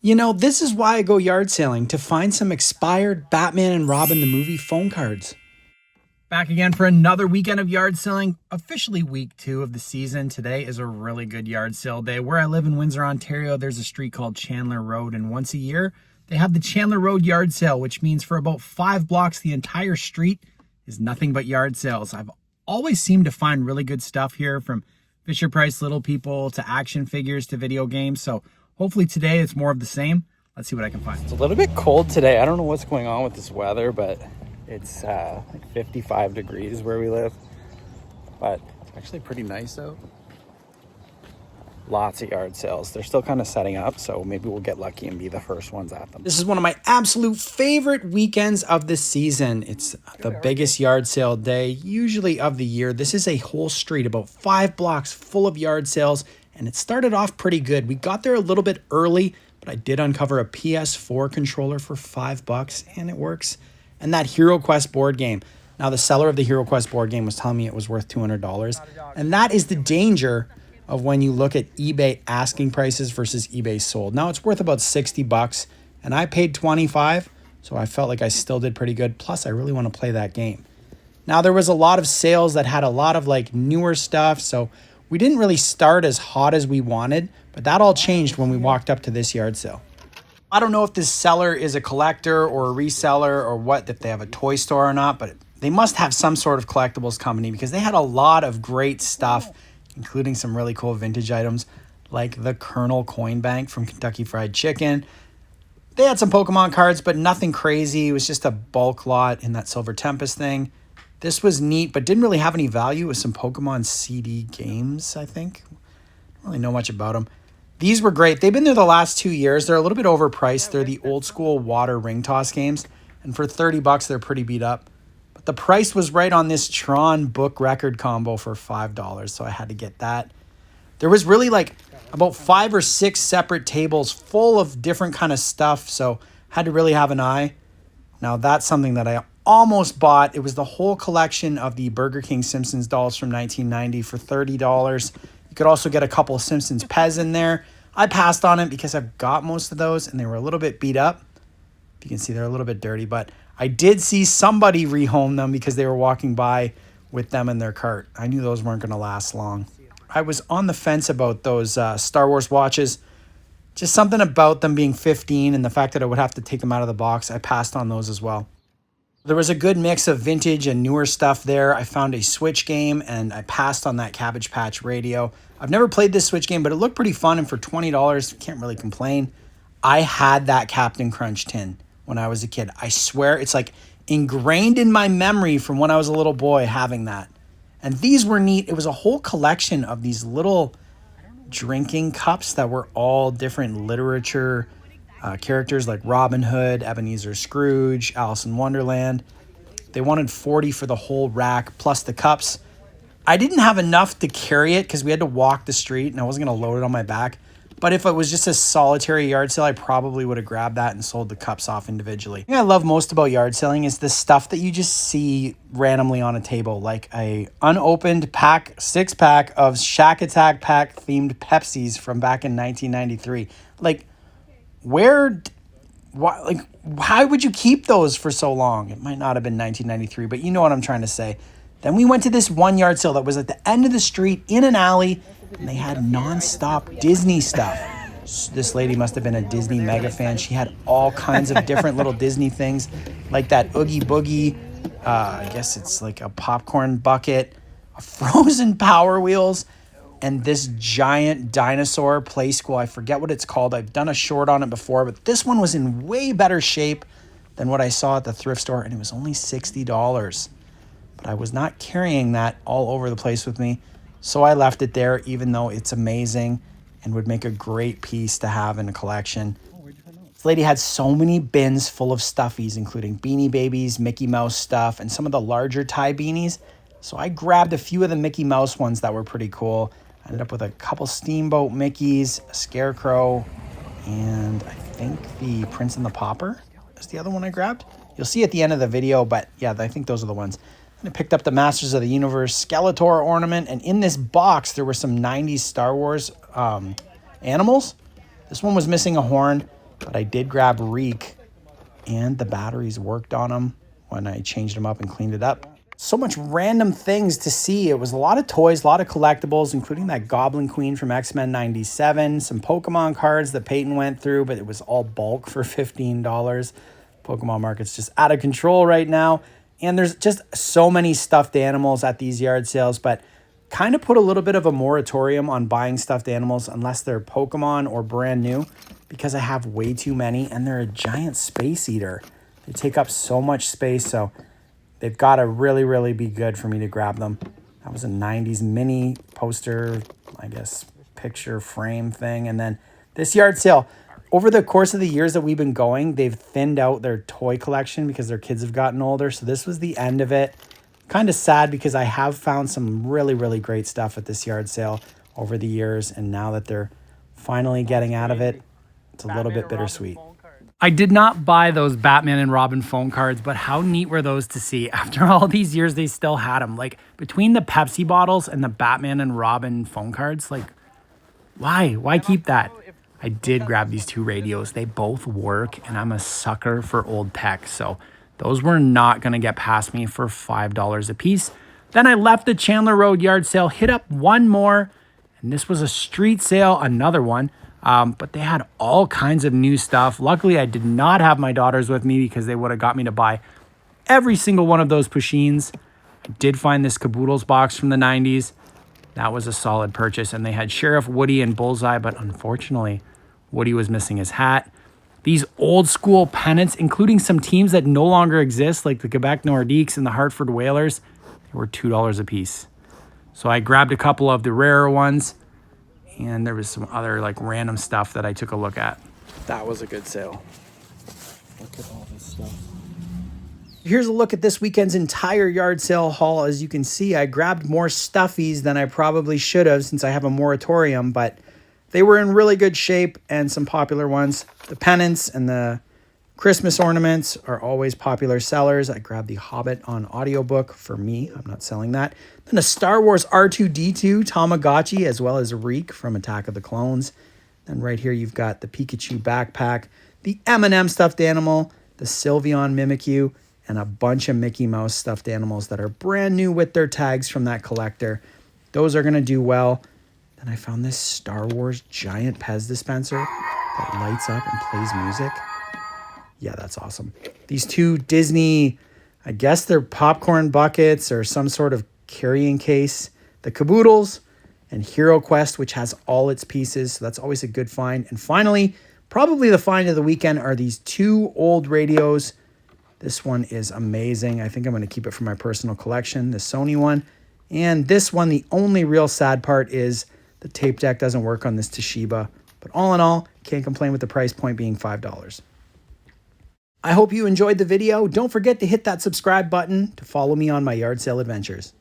You know, this is why I go yard sailing, to find some expired Batman and Robin the movie phone cards. Back again for another weekend of yard selling, officially week 2 of the season. Today is a really good yard sale day. Where I live in Windsor, Ontario, there's a street called Chandler Road, and once a year, they have the Chandler Road yard sale, which means for about 5 blocks, the entire street is nothing but yard sales. I've always seemed to find really good stuff here, from Fisher Price Little People to action figures to video games, so hopefully today it's more of the same. Let's see what I can find. It's a little bit cold today. I don't know what's going on with this weather, but it's like 55 degrees where we live. But it's actually pretty nice out. Lots of yard sales. They're still kind of setting up, so maybe we'll get lucky and be the first ones at them. This is one of my absolute favorite weekends of the season. It's the biggest yard sale day, usually of the year. This is a whole street, about 5 blocks full of yard sales, and it started off pretty good. We got there a little bit early, but I did uncover a PS4 controller for $5, and it works. And that Hero Quest board game. Now, the seller of the Hero Quest board game was telling me it was worth $200, and that is the danger of when you look at eBay asking prices versus eBay sold. Now it's worth about $60, and I paid $25, so I felt like I still did pretty good. Plus, I really want to play that game. Now, there was a lot of sales that had a lot of like newer stuff, so we didn't really start as hot as we wanted, but that all changed when we walked up to this yard sale. I don't know if this seller is a collector or a reseller or what, if they have a toy store or not, but they must have some sort of collectibles company, because they had a lot of great stuff, including some really cool vintage items like the Colonel Coin Bank from Kentucky Fried Chicken. They had some Pokemon cards, but nothing crazy. It was just a bulk lot in that Silver Tempest thing. This was neat, but didn't really have any value. It was some Pokemon CD games, I think. Don't really know much about them. These were great. They've been there the last 2 years. They're a little bit overpriced. They're the old school water ring toss games, and for $30, they're pretty beat up. But the price was right on this Tron book record combo for $5, so I had to get that. There was really like about 5 or 6 separate tables full of different kind of stuff, so had to really have an eye. Now, that's something that I almost bought. It was the whole collection of the Burger King Simpsons dolls from 1990 for $30. You could also get a couple of Simpsons Pez in there. I passed on it because I've got most of those, and they were a little bit beat up. You can see they're a little bit dirty, but I did see somebody rehome them because they were walking by with them in their cart. I knew those weren't going to last long. I was on the fence about those Star Wars watches. Just something about them being 15 and the fact that I would have to take them out of the box. I passed on those as well. There was a good mix of vintage and newer stuff there. I found a Switch game, and I passed on that Cabbage Patch radio. I've never played this Switch game, but it looked pretty fun, and for $20, can't really complain. I had that Captain Crunch tin when I was a kid. I swear it's like ingrained in my memory from when I was a little boy having that. And these were neat. It was a whole collection of these little drinking cups that were all different literature characters like Robin Hood, Ebenezer Scrooge, Alice in Wonderland. They wanted $40 for the whole rack plus the cups. I didn't have enough to carry it because we had to walk the street and I wasn't going to load it on my back. But if it was just a solitary yard sale, I probably would have grabbed that and sold the cups off individually. The thing I love most about yard selling is the stuff that you just see randomly on a table, like a unopened 6-pack of Shack Attack pack themed Pepsis from back in 1993. Like, how would you keep those for so long? It might not have been 1993, but you know what I'm trying to say. Then we went to this one yard sale that was at the end of the street in an alley, and they had nonstop Disney stuff. This lady must have been a Disney mega fan. She had all kinds of different little Disney things, like that Oogie Boogie. I guess it's like a popcorn bucket, Frozen Power Wheels, and this giant dinosaur play school. I forget what it's called. I've done a short on it before, but this one was in way better shape than what I saw at the thrift store, and it was only $60. But I was not carrying that all over the place with me, so I left it there, even though it's amazing and would make a great piece to have in a collection. This lady had so many bins full of stuffies, including Beanie Babies, Mickey Mouse stuff, and some of the larger tie beanies. So I grabbed a few of the Mickey Mouse ones that were pretty cool. I ended up with a couple Steamboat Mickeys, a Scarecrow, and I think the Prince and the Pauper is the other one I grabbed. You'll see at the end of the video, but yeah, I think those are the ones. And I picked up the Masters of the Universe Skeletor ornament, and in this box, there were some 90s Star Wars animals. This one was missing a horn, But I did grab Reek, and the batteries worked on them when I changed them up and cleaned it up. So much random things to see. It was a lot of toys, a lot of collectibles, including that Goblin Queen from X-Men 97, some Pokemon cards that Peyton went through, but it was all bulk for $15. Pokemon market's just out of control right now. And there's just so many stuffed animals at these yard sales, but kind of put a little bit of a moratorium on buying stuffed animals unless they're Pokemon or brand new, because I have way too many and they're a giant space eater. They take up so much space, so they've got to really, really be good for me to grab them. That was a 90s mini poster, I guess, picture frame thing. And then this yard sale, over the course of the years that we've been going, they've thinned out their toy collection because their kids have gotten older. So this was the end of it. Kind of sad because I have found some really, really great stuff at this yard sale over the years. And now that they're finally getting out of it, it's a little bit bittersweet. I did not buy those Batman and Robin phone cards, but how neat were those to see? After all these years, they still had them. Like, between the Pepsi bottles and the Batman and Robin phone cards, like, why? Why keep that? I did grab these 2 radios. They both work, and I'm a sucker for old tech, so those were not going to get past me for $5 a piece. Then I left the Chandler Road yard sale, hit up one more, and this was a street sale, another one. But they had all kinds of new stuff. Luckily, I did not have my daughters with me because they would have got me to buy every single one of those Pushins. I did find this Caboodles box from the 90s. That was a solid purchase. And they had Sheriff Woody and Bullseye, but unfortunately, Woody was missing his hat. These old school pennants, including some teams that no longer exist, like the Quebec Nordiques and the Hartford Whalers, they were $2 a piece. So I grabbed a couple of the rarer ones, and there was some other like random stuff that I took a look at. That was a good sale. Look at all this stuff. Here's a look at this weekend's entire yard sale haul. As you can see, I grabbed more stuffies than I probably should have since I have a moratorium, but they were in really good shape, and some popular ones. The pennants and the Christmas ornaments are always popular sellers. I grabbed the Hobbit on audiobook for me. I'm not selling that. Then a Star Wars R2-D2 Tamagotchi, as well as Reek from Attack of the Clones. Then right here you've got the Pikachu backpack, the M&M stuffed animal, the Sylveon Mimikyu, and a bunch of Mickey Mouse stuffed animals that are brand new with their tags from that collector. Those are going to do well. Then I found this Star Wars giant Pez dispenser that lights up and plays music. Yeah, that's awesome. These 2 Disney, I guess they're popcorn buckets or some sort of carrying case. The Caboodles and Hero Quest, which has all its pieces. So that's always a good find. And finally, probably the find of the weekend are these 2 old radios. This one is amazing. I think I'm going to keep it for my personal collection, the Sony one. And this one, the only real sad part is the tape deck doesn't work on this Toshiba. But all in all, can't complain with the price point being $5. I hope you enjoyed the video. Don't forget to hit that subscribe button to follow me on my yard sale adventures.